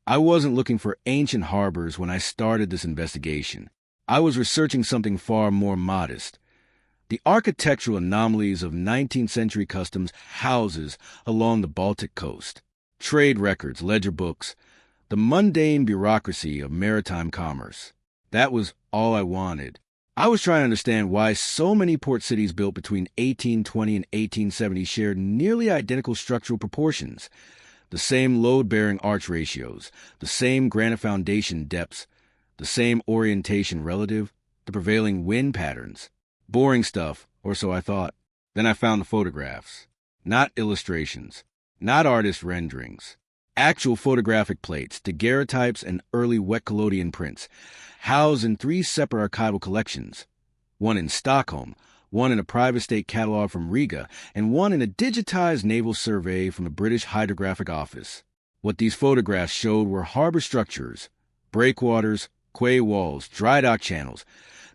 I wasn't looking for ancient harbors when I started this investigation. I was researching something far more modest. The architectural anomalies of 19th century customs houses along the Baltic coast, trade records, ledger books, the mundane bureaucracy of maritime commerce. That was all I wanted. I was trying to understand why so many port cities built between 1820 and 1870 shared nearly identical structural proportions, the same load-bearing arch ratios, the same granite foundation depths, the same orientation relative to prevailing wind patterns. Boring stuff, or so I thought. Then I found the photographs. Not illustrations. Not artist renderings. Actual photographic plates, daguerreotypes, and early wet collodion prints, housed in 3 separate archival collections. One in Stockholm, one in a private state catalog from Riga, and one in a digitized naval survey from the British Hydrographic Office. What these photographs showed were harbor structures, breakwaters, quay walls, dry dock channels,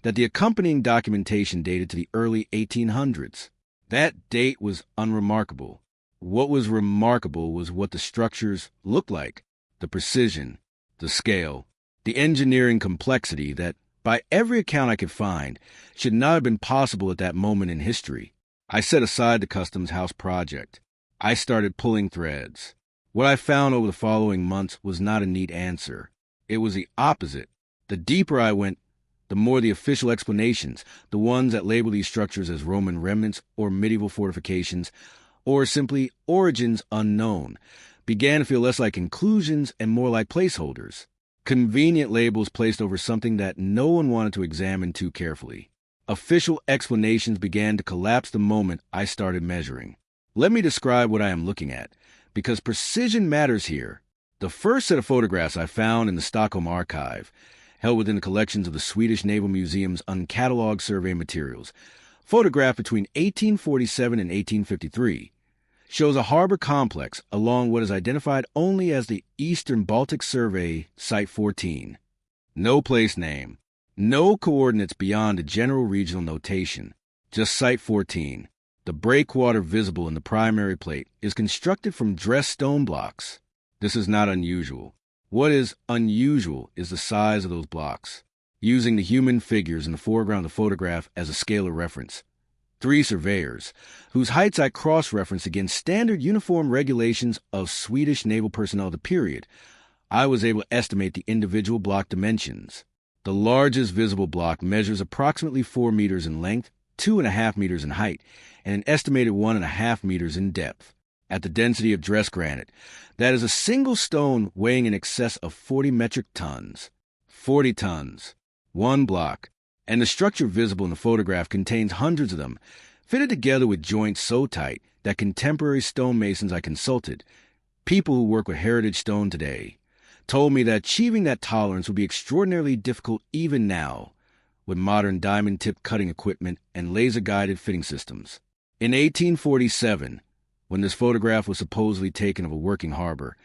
that the accompanying documentation dated to the early 1800s. That date was unremarkable. What was remarkable was what the structures looked like, the precision, the scale, the engineering complexity that, by every account I could find, should not have been possible at that moment in history. I set aside the Customs House project. I started pulling threads. What I found over the following months was not a neat answer. It was the opposite. The deeper I went, the more the official explanations, the ones that label these structures as Roman remnants or medieval fortifications, or simply origins unknown, began to feel less like conclusions and more like placeholders. Convenient labels placed over something that no one wanted to examine too carefully. Official explanations began to collapse the moment I started measuring. Let me describe what I am looking at, because precision matters here. The first set of photographs I found in the Stockholm archive, held within the collections of the Swedish Naval Museum's uncatalogued survey materials, photographed between 1847 and 1853, shows a harbor complex along what is identified only as the Eastern Baltic Survey, Site 14. No place name, no coordinates beyond a general regional notation, just Site 14. The breakwater visible in the primary plate is constructed from dressed stone blocks. This is not unusual. What is unusual is the size of those blocks, using the human figures in the foreground of the photograph as a scale of reference. 3 surveyors, whose heights I cross-referenced against standard uniform regulations of Swedish naval personnel of the period, I was able to estimate the individual block dimensions. The largest visible block measures approximately 4 meters in length, 2.5 meters in height, and an estimated 1.5 meters in depth. At the density of dressed granite, that is a single stone weighing in excess of 40 metric tons. 40 tons. One block. And the structure visible in the photograph contains hundreds of them, fitted together with joints so tight that contemporary stonemasons I consulted, people who work with heritage stone today, told me that achieving that tolerance would be extraordinarily difficult even now, with modern diamond-tipped cutting equipment and laser-guided fitting systems. In 1847, when this photograph was supposedly taken of a working harbor,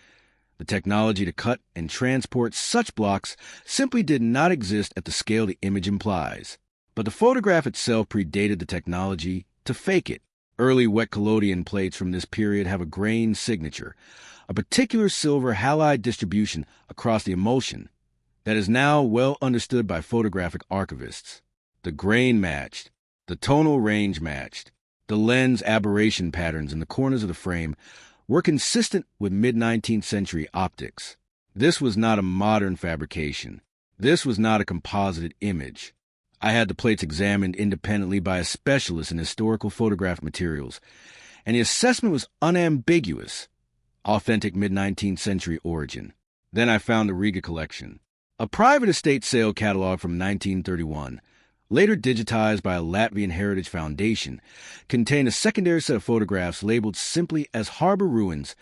the technology to cut and transport such blocks simply did not exist at the scale the image implies. But the photograph itself predated the technology to fake it. Early wet collodion plates from this period have a grain signature, a particular silver halide distribution across the emulsion that is now well understood by photographic archivists. The grain matched, the tonal range matched, the lens aberration patterns in the corners of the frame were consistent with mid-19th century optics. This was not a modern fabrication. This was not a composited image. I had the plates examined independently by a specialist in historical photograph materials, and the assessment was unambiguous. Authentic mid-19th century origin. Then I found the Riga collection, a private estate sale catalog from 1931, later digitized by a Latvian Heritage Foundation, contained a secondary set of photographs labeled simply as Harbor Ruins,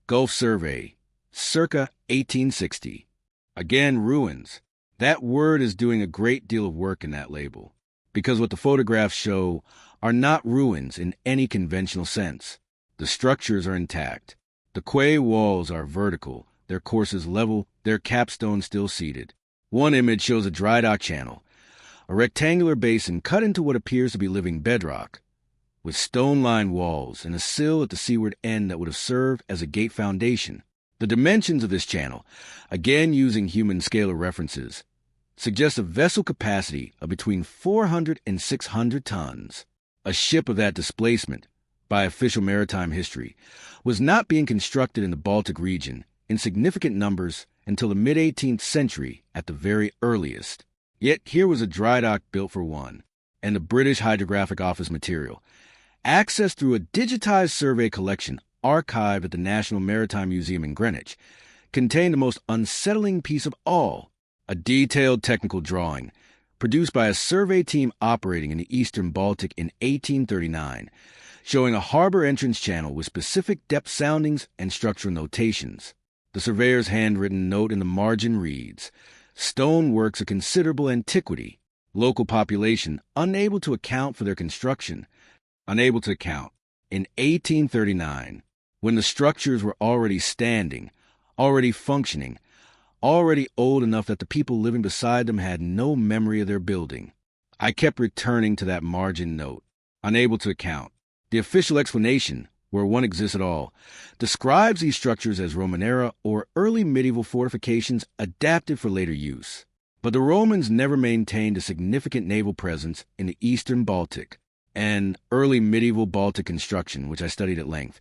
Gulf Survey, circa 1860. Again, ruins. That word is doing a great deal of work in that label, because what the photographs show are not ruins in any conventional sense. The structures are intact. The quay walls are vertical, their courses level, their capstone still seated. One image shows a dry dock channel, a rectangular basin cut into what appears to be living bedrock, with stone-lined walls and a sill at the seaward end that would have served as a gate foundation. The dimensions of this channel, again using human scalar references, suggest a vessel capacity of between 400 and 600 tons. A ship of that displacement, by official maritime history, was not being constructed in the Baltic region in significant numbers until the mid-18th century at the very earliest. Yet here was a dry dock built for one, and the British Hydrographic Office material, accessed through a digitized survey collection archived at the National Maritime Museum in Greenwich, contained the most unsettling piece of all, a detailed technical drawing produced by a survey team operating in the eastern Baltic in 1839, showing a harbor entrance channel with specific depth soundings and structural notations. The surveyor's handwritten note in the margin reads, "Stone works of considerable antiquity, local population unable to account for their construction." Unable to account. In 1839, when the structures were already standing, already functioning, already old enough that the people living beside them had no memory of their building. I kept returning to that margin note. Unable to account. The official explanation, where one exists at all, describes these structures as Roman-era or early medieval fortifications adapted for later use. But the Romans never maintained a significant naval presence in the eastern Baltic, and early medieval Baltic construction, which I studied at length,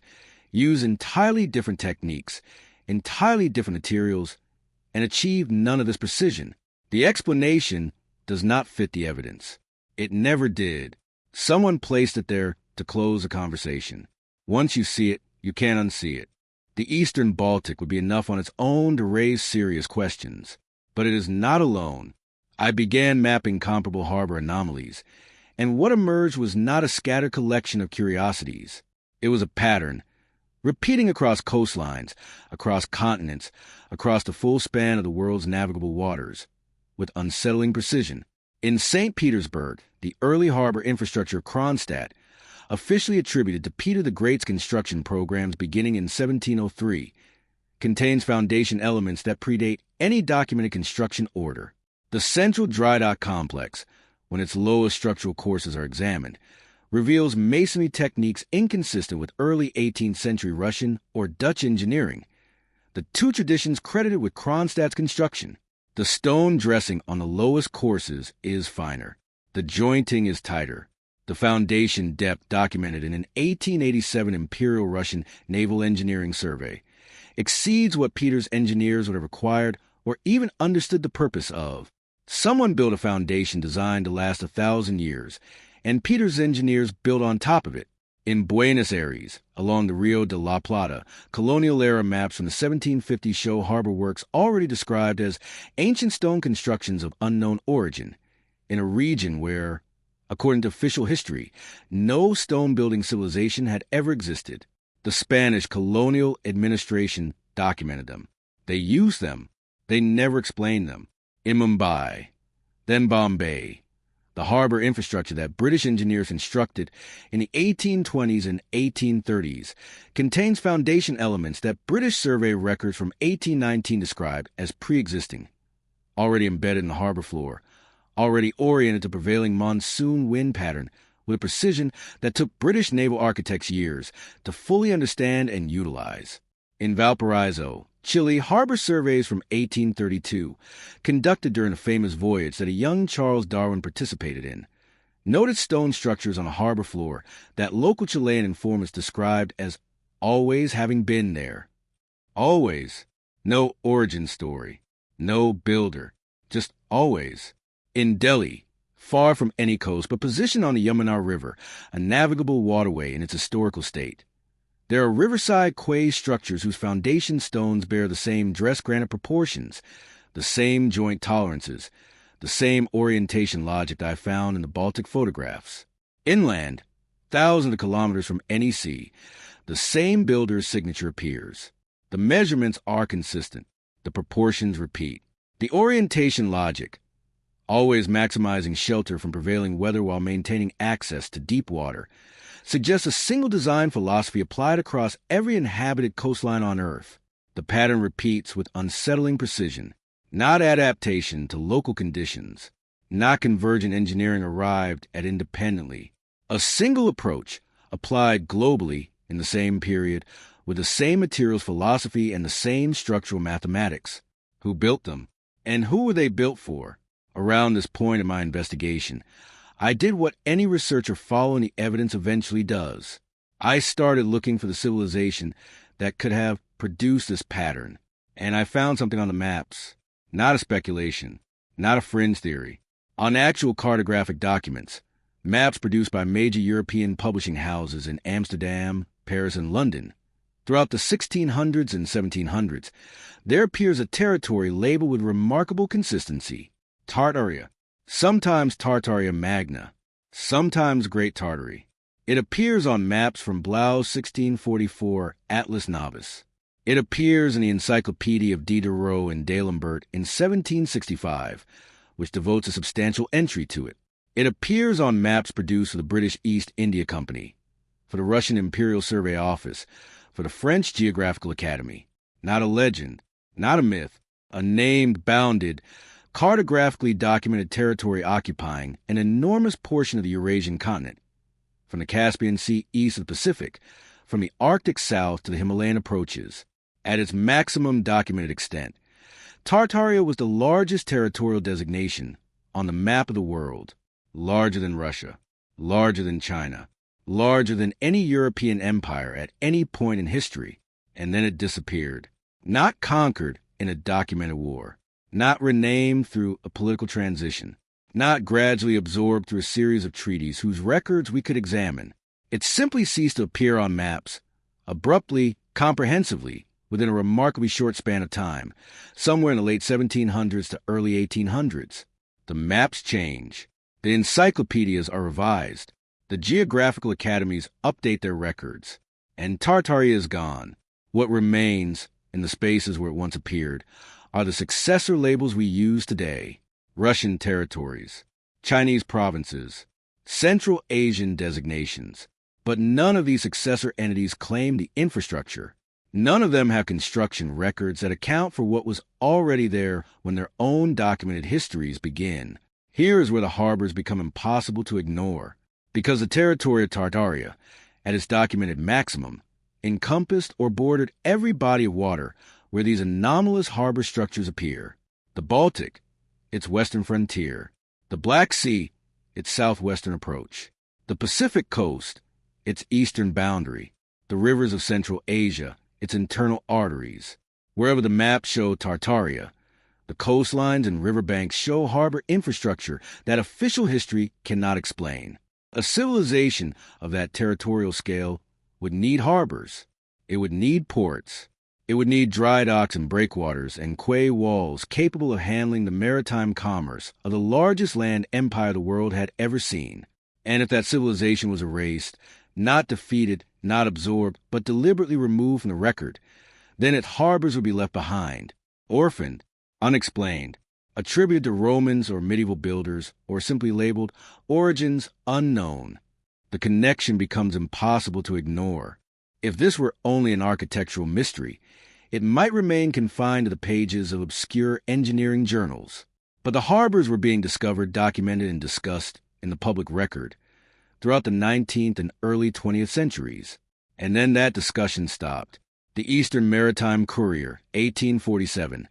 used entirely different techniques, entirely different materials, and achieved none of this precision. The explanation does not fit the evidence. It never did. Someone placed it there to close the conversation. Once you see it, you can't unsee it. The eastern Baltic would be enough on its own to raise serious questions. But it is not alone. I began mapping comparable harbor anomalies, and what emerged was not a scattered collection of curiosities. It was a pattern, repeating across coastlines, across continents, across the full span of the world's navigable waters, with unsettling precision. In St. Petersburg, the early harbor infrastructure of Kronstadt, officially attributed to Peter the Great's construction programs beginning in 1703, contains foundation elements that predate any documented construction order. The central dry dock complex, when its lowest structural courses are examined, reveals masonry techniques inconsistent with early 18th century Russian or Dutch engineering, the two traditions credited with Kronstadt's construction. The stone dressing on the lowest courses is finer. The jointing is tighter. The foundation depth documented in an 1887 Imperial Russian Naval Engineering Survey exceeds what Peter's engineers would have required or even understood the purpose of. Someone built a foundation designed to last 1,000 years, and Peter's engineers built on top of it. In Buenos Aires, along the Rio de la Plata, colonial-era maps from the 1750s show harbor works already described as ancient stone constructions of unknown origin, in a region where, according to official history, no stone-building civilization had ever existed. The Spanish colonial administration documented them. They used them. They never explained them. In Mumbai, then Bombay, the harbor infrastructure that British engineers constructed in the 1820s and 1830s contains foundation elements that British survey records from 1819 described as pre-existing, already embedded in the harbor floor, already oriented to prevailing monsoon wind pattern with a precision that took British naval architects years to fully understand and utilize. In Valparaiso, Chile, harbor surveys from 1832, conducted during a famous voyage that a young Charles Darwin participated in, noted stone structures on a harbor floor that local Chilean informants described as always having been there. Always. No origin story. No builder. Just always. In Delhi, far from any coast but positioned on the Yamuna River, a navigable waterway in its historical state, there are riverside quay structures whose foundation stones bear the same dressed granite proportions, the same joint tolerances, the same orientation logic that I found in the Baltic photographs. Inland, thousands of kilometers from any sea, the same builder's signature appears. The measurements are consistent. The proportions repeat. The orientation logic, always maximizing shelter from prevailing weather while maintaining access to deep water, suggests a single design philosophy applied across every inhabited coastline on Earth. The pattern repeats with unsettling precision, not adaptation to local conditions, not convergent engineering arrived at independently. A single approach, applied globally in the same period, with the same materials philosophy and the same structural mathematics. Who built them? And who were they built for? Around this point in my investigation, I did what any researcher following the evidence eventually does. I started looking for the civilization that could have produced this pattern, and I found something on the maps. Not a speculation, not a fringe theory. On actual cartographic documents, maps produced by major European publishing houses in Amsterdam, Paris, and London. Throughout the 1600s and 1700s, there appears a territory labeled with remarkable consistency: Tartaria, sometimes Tartaria Magna, sometimes Great Tartary. It appears on maps from Blau's 1644 Atlas Novus. It appears in the Encyclopedia of Diderot and d'Alembert in 1765, which devotes a substantial entry to it. It appears on maps produced for the British East India Company, for the Russian Imperial Survey Office, for the French Geographical Academy. Not a legend, not a myth, a named, bounded, cartographically documented territory occupying an enormous portion of the Eurasian continent, from the Caspian Sea east of the Pacific, from the Arctic south to the Himalayan approaches. At its maximum documented extent, Tartaria was the largest territorial designation on the map of the world, larger than Russia, larger than China, larger than any European empire at any point in history, and then it disappeared. Not conquered in a documented war, not renamed through a political transition, not gradually absorbed through a series of treaties whose records we could examine. It simply ceased to appear on maps, abruptly, comprehensively, within a remarkably short span of time, somewhere in the late 1700s to early 1800s. The maps change. The encyclopedias are revised. The geographical academies update their records. And Tartaria is gone. What remains, in the spaces where it once appeared, are the successor labels we use today: Russian territories, Chinese provinces, Central Asian designations. But none of these successor entities claim the infrastructure. None of them have construction records that account for what was already there when their own documented histories begin. Here is where the harbors become impossible to ignore, because the territory of Tartaria, at its documented maximum, encompassed or bordered every body of water where these anomalous harbor structures appear: the Baltic, its western frontier; the Black Sea, its southwestern approach; the Pacific coast, its eastern boundary; the rivers of Central Asia, its internal arteries. Wherever the maps show Tartaria, the coastlines and riverbanks show harbor infrastructure that official history cannot explain. A civilization of that territorial scale would need harbors. It would need ports. It would need dry docks and breakwaters and quay walls capable of handling the maritime commerce of the largest land empire the world had ever seen. And if that civilization was erased, not defeated, not absorbed, but deliberately removed from the record, then its harbors would be left behind, orphaned, unexplained, attributed to Romans or medieval builders, or simply labeled origins unknown. The connection becomes impossible to ignore. If this were only an architectural mystery, it might remain confined to the pages of obscure engineering journals. But the harbors were being discovered, documented, and discussed in the public record throughout the 19th and early 20th centuries. And then that discussion stopped. The Eastern Maritime Courier, 1847.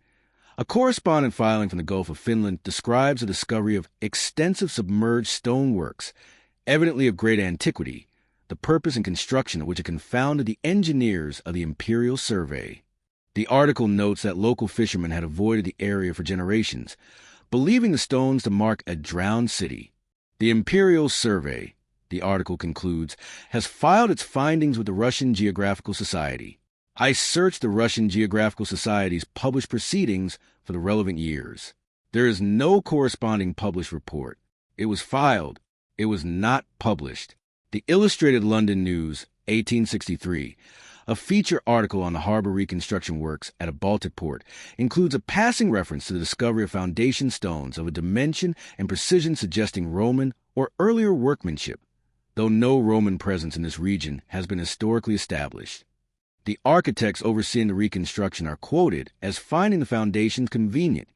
A correspondent filing from the Gulf of Finland describes the discovery of extensive submerged stoneworks, evidently of great antiquity, the purpose and construction of which had confounded the engineers of the Imperial Survey. The article notes that local fishermen had avoided the area for generations, believing the stones to mark a drowned city. The Imperial Survey, the article concludes, has filed its findings with the Russian Geographical Society. I searched the Russian Geographical Society's published proceedings for the relevant years. There is no corresponding published report. It was filed. It was not published. The Illustrated London News, 1863, a feature article on the harbor reconstruction works at a Baltic port, includes a passing reference to the discovery of foundation stones of a dimension and precision suggesting Roman or earlier workmanship, though no Roman presence in this region has been historically established. The architects overseeing the reconstruction are quoted as finding the foundations convenient.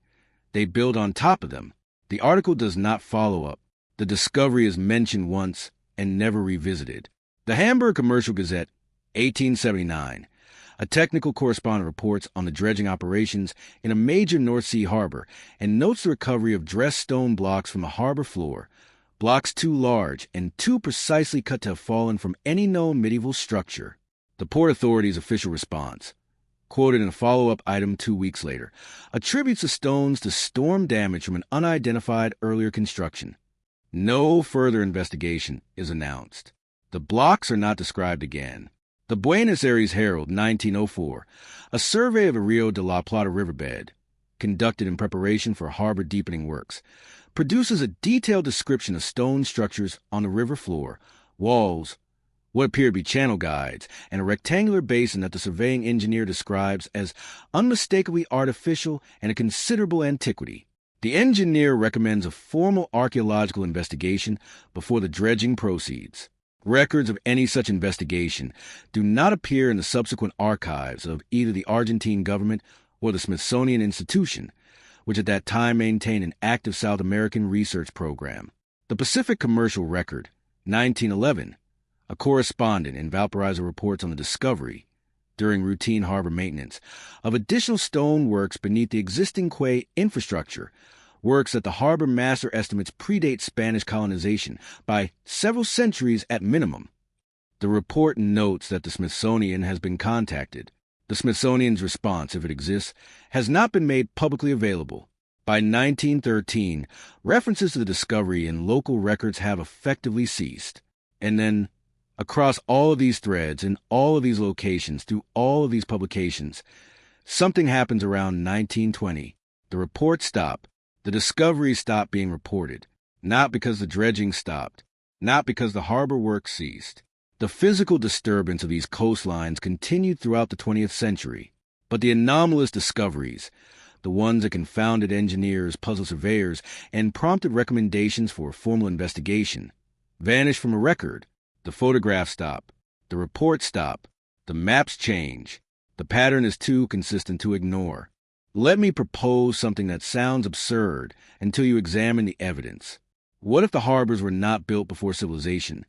They build on top of them. The article does not follow up. The discovery is mentioned once and never revisited. The Hamburg Commercial Gazette, 1879, A technical correspondent reports on the dredging operations in a major North Sea harbor and notes the recovery of dressed stone blocks from the harbor floor, blocks too large and too precisely cut to have fallen from any known medieval structure. The Port Authority's official response, quoted in a follow-up item 2 weeks later, attributes the stones to storm damage from an unidentified earlier construction. No further investigation is announced. The blocks are not described again. The Buenos Aires Herald, 1904, a survey of the Rio de la Plata riverbed, conducted in preparation for harbor deepening works, produces a detailed description of stone structures on the river floor, walls, what appear to be channel guides, and a rectangular basin that the surveying engineer describes as unmistakably artificial and of considerable antiquity. The engineer recommends a formal archaeological investigation before the dredging proceeds. Records of any such investigation do not appear in the subsequent archives of either the Argentine government or the Smithsonian Institution, which at that time maintained an active South American research program. The Pacific Commercial Record, 1911, a correspondent in Valparaiso reports on the discovery, during routine harbor maintenance, of additional stone works beneath the existing quay infrastructure, works that the harbor master estimates predate Spanish colonization by several centuries at minimum. The report notes that the Smithsonian has been contacted. The Smithsonian's response, if it exists, has not been made publicly available. By 1913, references to the discovery in local records have effectively ceased. And then, across all of these threads, in all of these locations, through all of these publications, something happens around 1920. The reports stop. The discoveries stopped being reported, not because the dredging stopped, not because the harbor work ceased. The physical disturbance of these coastlines continued throughout the 20th century, but the anomalous discoveries, the ones that confounded engineers, puzzled surveyors, and prompted recommendations for a formal investigation, vanished from a record. The photographs stop, the reports stop, the maps change. The pattern is too consistent to ignore. Let me propose something that sounds absurd until you examine the evidence. What if the harbors were not built before civilization,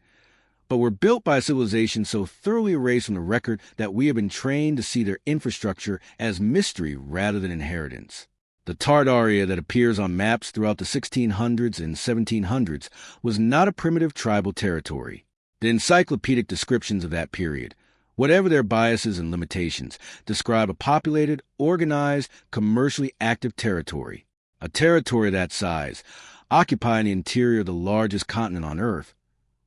but were built by a civilization so thoroughly erased from the record that we have been trained to see their infrastructure as mystery rather than inheritance? The Tartaria that appears on maps throughout the 1600s and 1700s was not a primitive tribal territory. The encyclopedic descriptions of that period, whatever their biases and limitations, describe a populated, organized, commercially active territory. A territory that size, occupying the interior of the largest continent on Earth,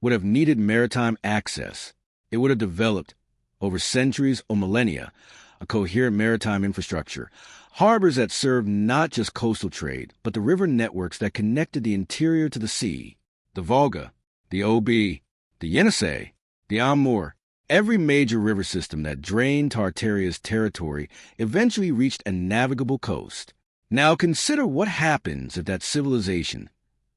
would have needed maritime access. It would have developed, over centuries or millennia, a coherent maritime infrastructure, harbors that served not just coastal trade, but the river networks that connected the interior to the sea. The Volga, the Obi, the Yenisei, the Amur, every major river system that drained Tartaria's territory eventually reached a navigable coast. Now consider what happens if that civilization,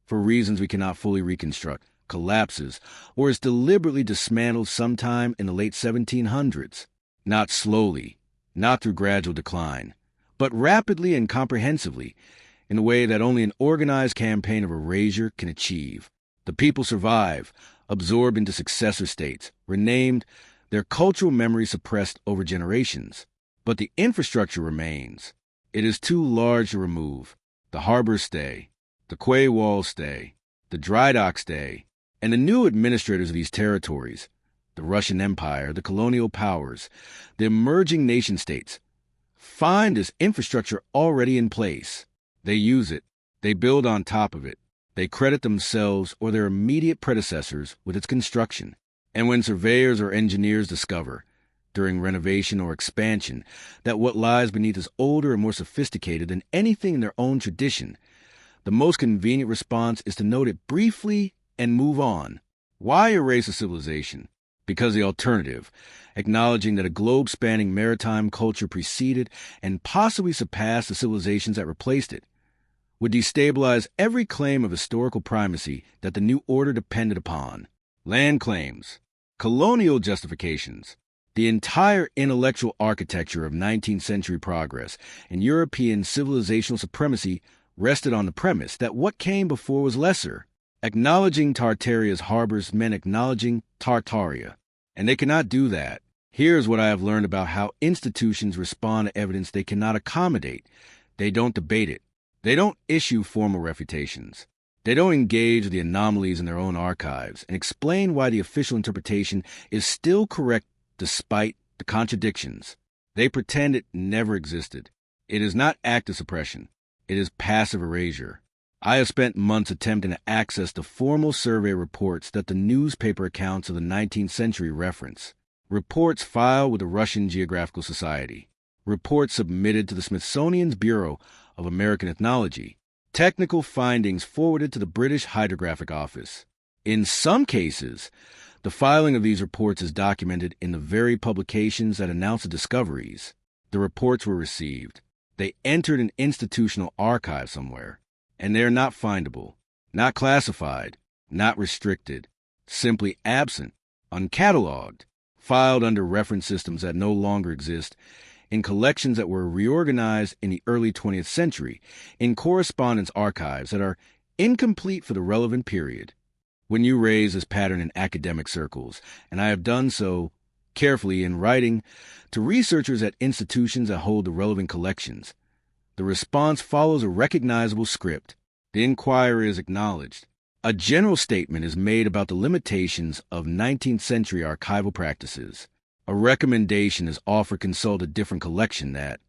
for reasons we cannot fully reconstruct, collapses or is deliberately dismantled sometime in the late 1700s. Not slowly, not through gradual decline, but rapidly and comprehensively, in a way that only an organized campaign of erasure can achieve. The people survive, absorbed into successor states, renamed, their cultural memory suppressed over generations. But the infrastructure remains. It is too large to remove. The harbors stay, the quay walls stay, the dry docks stay, and the new administrators of these territories, the Russian Empire, the colonial powers, the emerging nation-states, find this infrastructure already in place. They use it. They build on top of it. They credit themselves or their immediate predecessors with its construction. And when surveyors or engineers discover, during renovation or expansion, that what lies beneath is older and more sophisticated than anything in their own tradition, the most convenient response is to note it briefly and move on. Why erase a civilization? Because the alternative, acknowledging that a globe-spanning maritime culture preceded and possibly surpassed the civilizations that replaced it, would destabilize every claim of historical primacy that the new order depended upon. Land claims, colonial justifications, the entire intellectual architecture of 19th century progress and European civilizational supremacy rested on the premise that what came before was lesser. Acknowledging Tartaria's harbors meant acknowledging Tartaria, and they cannot do that. Here's what I have learned about how institutions respond to evidence they cannot accommodate. They don't debate it. They don't issue formal refutations. They don't engage the anomalies in their own archives and explain why the official interpretation is still correct despite the contradictions. They pretend it never existed. It is not active suppression. It is passive erasure. I have spent months attempting to access the formal survey reports that the newspaper accounts of the 19th century reference. Reports filed with the Russian Geographical Society. Reports submitted to the Smithsonian's Bureau of American Ethnology. Technical findings forwarded to the British Hydrographic Office. In some cases, the filing of these reports is documented in the very publications that announce the discoveries. The reports were received. They entered an institutional archive somewhere, and they are not findable, not classified, not restricted, simply absent, uncatalogued, filed under reference systems that no longer exist, in collections that were reorganized in the early 20th century, in correspondence archives that are incomplete for the relevant period. When you raise this pattern in academic circles, and I have done so carefully in writing to researchers at institutions that hold the relevant collections, the response follows a recognizable script. The inquiry is acknowledged. A general statement is made about the limitations of 19th century archival practices. A recommendation is offered to consult a different collection that,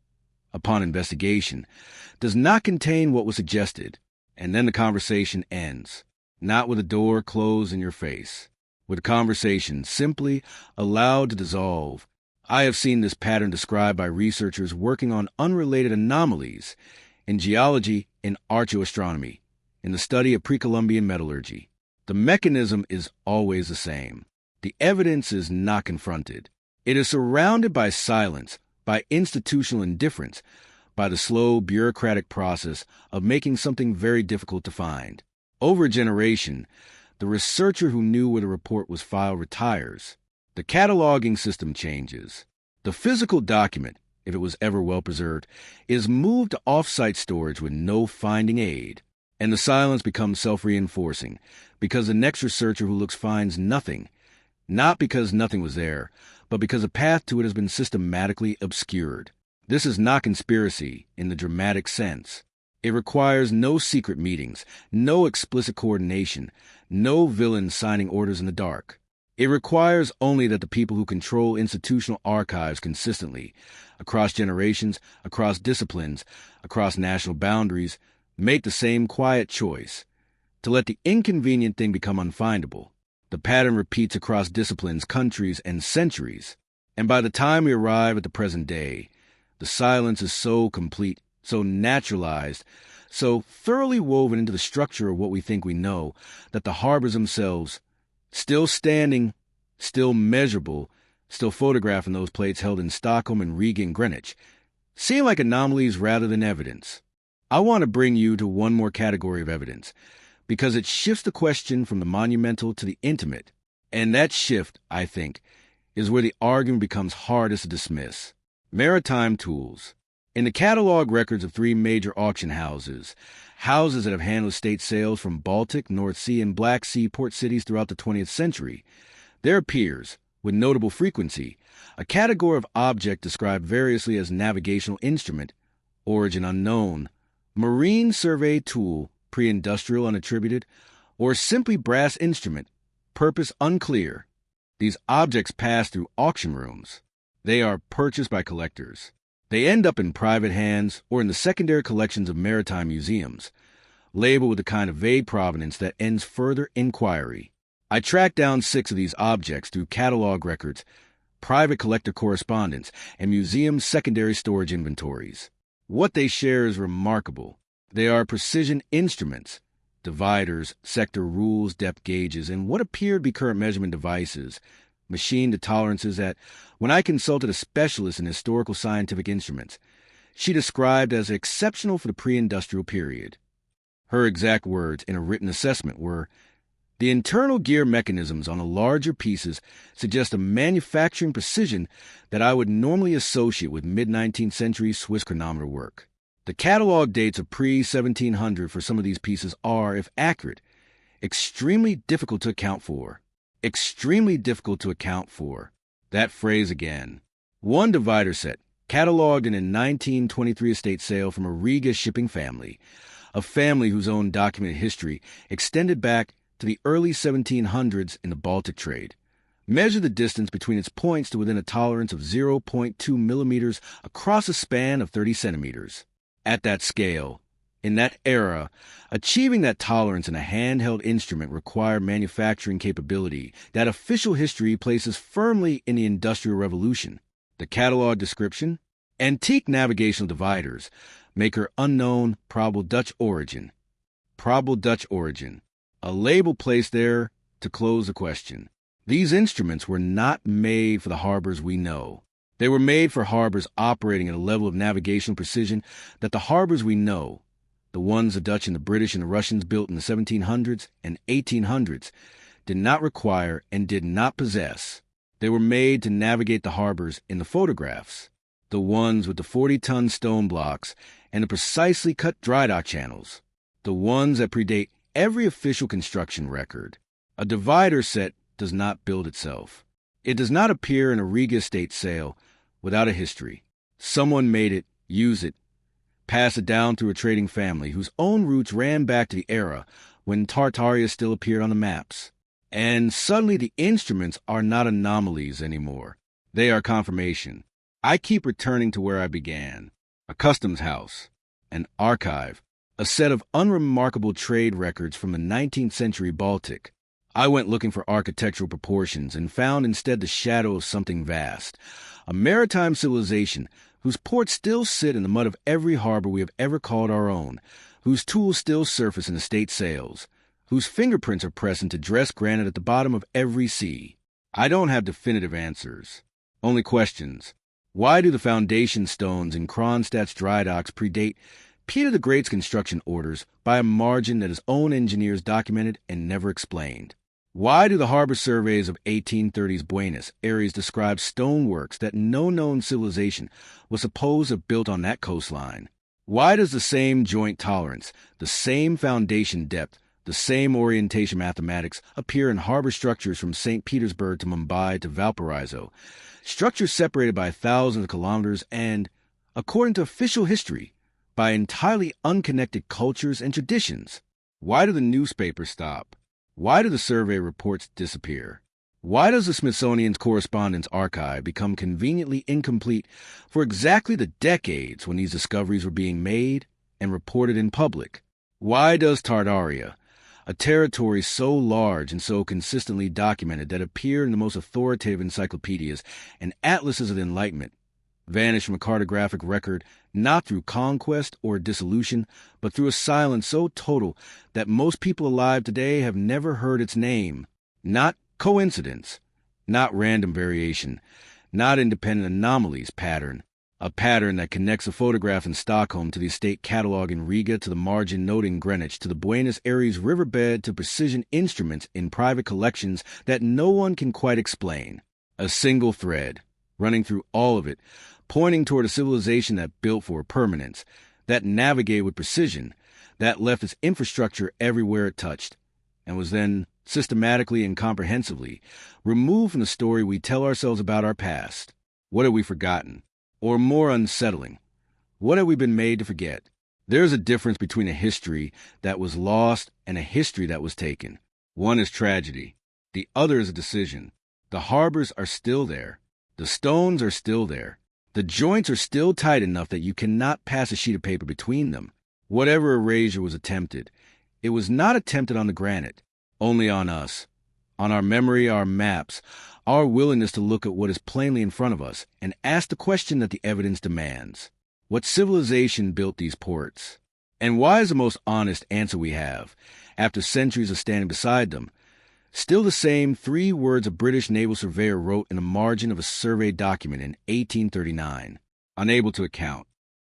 upon investigation, does not contain what was suggested, and then the conversation ends, not with a door closed in your face, with the conversation simply allowed to dissolve. I have seen this pattern described by researchers working on unrelated anomalies in geology and archaeoastronomy, in the study of pre-Columbian metallurgy. The mechanism is always the same. The evidence is not confronted. It is surrounded by silence, by institutional indifference, by the slow bureaucratic process of making something very difficult to find. Over a generation, the researcher who knew where the report was filed retires. The cataloging system changes. The physical document, if it was ever well preserved, is moved to off-site storage with no finding aid. And the silence becomes self-reinforcing, because the next researcher who looks finds nothing, not because nothing was there, but because a path to it has been systematically obscured. This is not conspiracy in the dramatic sense. It requires no secret meetings, no explicit coordination, no villains signing orders in the dark. It requires only that the people who control institutional archives consistently, across generations, across disciplines, across national boundaries, make the same quiet choice, to let the inconvenient thing become unfindable. The pattern repeats across disciplines, countries, and centuries, and by the time we arrive at the present day, the silence is so complete, so naturalized, so thoroughly woven into the structure of what we think we know, that the harbors themselves, still standing, still measurable, still photographing those plates held in Stockholm and Riga and Greenwich, seem like anomalies rather than evidence. I want to bring you to one more category of evidence, because it shifts the question from the monumental to the intimate, and that shift, I think, is where the argument becomes hardest to dismiss. Maritime tools. In the catalog records of 3 major auction houses, houses that have handled state sales from Baltic, North Sea, and Black Sea port cities throughout the 20th century, there appears, with notable frequency, a category of object described variously as navigational instrument, origin unknown, marine survey tool, pre-industrial unattributed, or simply brass instrument, purpose unclear. These objects pass through auction rooms. They are purchased by collectors. They end up in private hands or in the secondary collections of maritime museums, labeled with the kind of vague provenance that ends further inquiry. I tracked down 6 of these objects through catalog records, private collector correspondence, and museum secondary storage inventories. What they share is remarkable. They are precision instruments, dividers, sector rules, depth gauges, and what appear to be current measurement devices, machined to tolerances that, when I consulted a specialist in historical scientific instruments, she described as exceptional for the pre-industrial period. Her exact words in a written assessment were, "The internal gear mechanisms on the larger pieces suggest a manufacturing precision that I would normally associate with mid-19th century Swiss chronometer work." The catalog dates of pre-1700 for some of these pieces are, if accurate, extremely difficult to account for. Extremely difficult to account for. That phrase again. One divider set, cataloged in a 1923 estate sale from a Riga shipping family, a family whose own documented history extended back to the early 1700s in the Baltic trade. Measure the distance between its points to within a tolerance of 0.2 millimeters across a span of 30 centimeters. At that scale, in that era, achieving that tolerance in a handheld instrument required manufacturing capability that official history places firmly in the Industrial Revolution. The catalog description: antique navigational dividers, maker unknown, probable Dutch origin. Probable Dutch origin. A label placed there to close the question. These instruments were not made for the harbors we know. They were made for harbors operating at a level of navigational precision that the harbors we know, the ones the Dutch and the British and the Russians built in the 1700s and 1800s, did not require and did not possess. They were made to navigate the harbors in the photographs, the ones with the 40-ton stone blocks and the precisely cut dry dock channels, the ones that predate every official construction record. A divider set does not build itself. It does not appear in a Riga estate sale without a history. Someone made it, used it, passed it down through a trading family whose own roots ran back to the era when Tartaria still appeared on the maps. And suddenly the instruments are not anomalies anymore. They are confirmation. I keep returning to where I began. A customs house, an archive, a set of unremarkable trade records from the 19th century Baltic. I went looking for architectural proportions and found instead the shadow of something vast, a maritime civilization whose ports still sit in the mud of every harbor we have ever called our own, whose tools still surface in estate sales, whose fingerprints are pressed into dressed granite at the bottom of every sea. I don't have definitive answers, only questions. Why do the foundation stones in Kronstadt's dry docks predate Peter the Great's construction orders by a margin that his own engineers documented and never explained? Why do the harbor surveys of 1830s Buenos Aires describe stoneworks that no known civilization was supposed to have built on that coastline? Why does the same joint tolerance, the same foundation depth, the same orientation mathematics appear in harbor structures from St. Petersburg to Mumbai to Valparaiso, structures separated by thousands of kilometers and, according to official history, by entirely unconnected cultures and traditions? Why do the newspapers stop? Why do the survey reports disappear? Why does the Smithsonian's Correspondence Archive become conveniently incomplete for exactly the decades when these discoveries were being made and reported in public? Why does Tartaria, a territory so large and so consistently documented that appeared in the most authoritative encyclopedias and atlases of the Enlightenment, vanish from a cartographic record not through conquest or dissolution, but through a silence so total that most people alive today have never heard its name? Not coincidence, not random variation, not independent anomalies pattern, a pattern that connects a photograph in Stockholm to the estate catalog in Riga to the margin note in Greenwich to the Buenos Aires riverbed to precision instruments in private collections that no one can quite explain. A single thread, running through all of it, pointing toward a civilization that built for permanence, that navigated with precision, that left its infrastructure everywhere it touched, and was then systematically and comprehensively removed from the story we tell ourselves about our past. What have we forgotten? Or more unsettling, what have we been made to forget? There is a difference between a history that was lost and a history that was taken. One is tragedy. The other is a decision. The harbors are still there. The stones are still there. The joints are still tight enough that you cannot pass a sheet of paper between them. Whatever erasure was attempted, it was not attempted on the granite, only on us, on our memory, our maps, our willingness to look at what is plainly in front of us and ask the question that the evidence demands. What civilization built these ports? And why is the most honest answer we have, after centuries of standing beside them, still the same 3 words a British naval surveyor wrote in the margin of a survey document in 1839, unable to account,